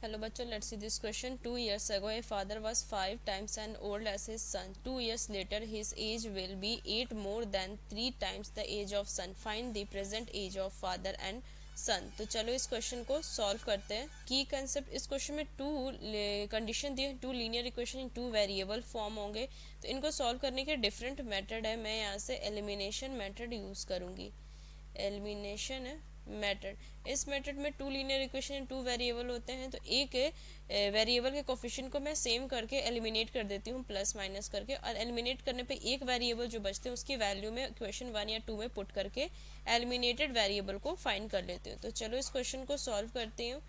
Hello bachcho, let's see this question. 2 years ago a father was 5 times as old as his son. 2 years later his age will be 8 more than 3 times the age of son. Find the present age of father and सन. तो चलो इस question को solve करते हैं. की concept इस question में two condition दिए, two linear equation in two variable form होंगे. तो इनको सॉल्व करने के डिफरेंट मेथड है. मैं यहाँ से एलिमिनेशन मेथड यूज़ करूँगी. Elimination method. इस मेथड में two linear equation two variable होते हैं. तो एक वेरिएबल के कोफिशिएंट को मैं सेम करके एलिमिनेट कर देती हूँ प्लस माइनस करके, और एलिमिनेट करने पे एक वेरिएबल जो बचते हैं उसकी वैल्यू में इक्वेशन 1 या 2 में पुट करके एलिमिनेटेड वेरिएबल को फाइंड कर लेती हूँ. तो चलो इस क्वेश्चन को सॉल्व करती हूँ.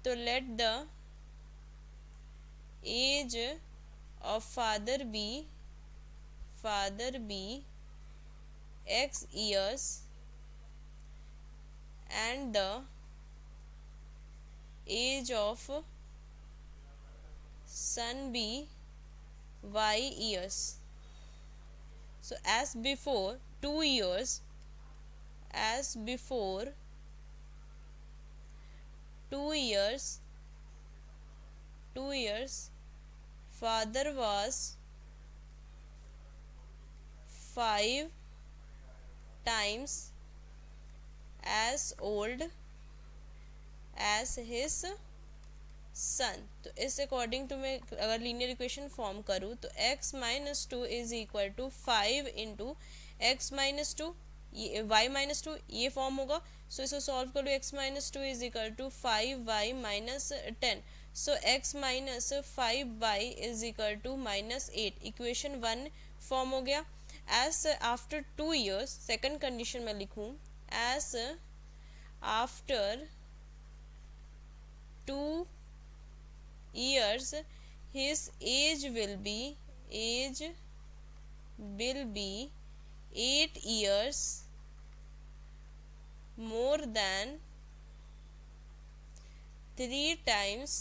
तो let the age of father be x years and the age of son be y years. So as before 2 years, as before 2 years father was 5 times as old as his सन. तो इस according तो मैं अगर linear equation form करूँ तो x minus two is equal to 5 into x minus two, ये y minus two ये form होगा. सो इसको सॉल्व कर लो. x minus two is equal to 5y minus 10. So x minus 5y is equal to minus 8. Equation 1 form हो गया. Age after 2 years, second condition में लिखूँ age after 2 years his age will be 8 years more than 3 times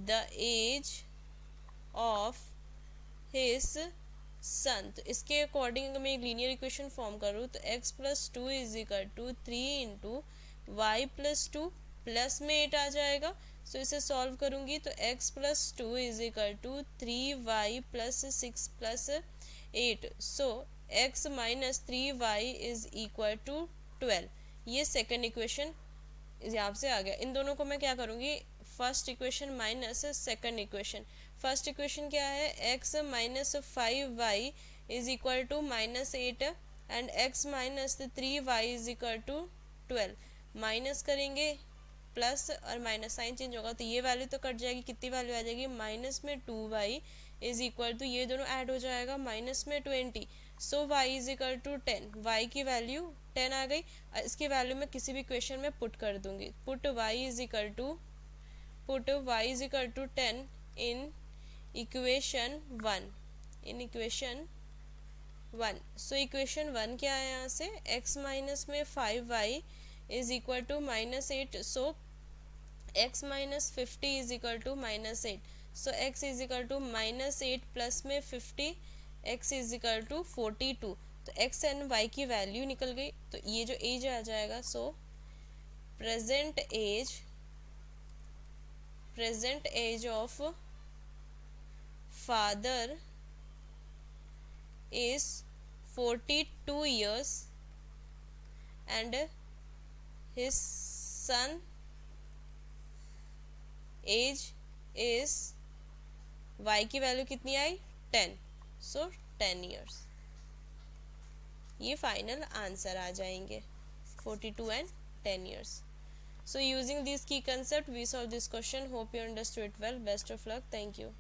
the age of his सन. तो इसके according अगर मैं एक linear equation form करूँ तो x plus two is equal to 3 into y plus two, plus में 8 आ जाएगा. सो इसे सॉल्व करूँगी तो x plus two is equal to 3y plus 6 plus 8. So x minus 3y is equal to 12. ये second equation यहाँ से आ गया. इन दोनों को मैं क्या करूँगी, first equation minus second equation. First equation क्या है, x minus 5y is equal to minus 8 and x minus 3y is equal to 12. Minus करेंगे प्लस और माइनस साइन चेंज होगा तो ये वैल्यू तो कट जाएगी. कितनी वैल्यू आ जाएगी, माइनस में 2y इज इक्वल टू, ये दोनों ऐड हो जाएगा, माइनस में 20. So y is equal to 10. y की वैल्यू 10 आ गई. इसकी वैल्यू मैं किसी भी इक्वेशन में पुट कर दूंगी. Put y is equal to 10 in equation 1. So equation 1 क्या है, यहाँ से x माइनस में 5y is equal to minus 8. So x minus 50 is equal to minus 8. So x is equal to minus 8 plus में 50, x is equal to 42. तो x and y की वैल्यू निकल गई. तो ये जो एज आ जाएगा, so present as of father is 42 years and his son age is, y की वैल्यू कितनी आई, 10. सो 10 years. ये फाइनल आंसर आ जाएंगे, 42 and 10 years. So using these key concept we solve this question. Hope you understood it well. Best of luck. Thank you.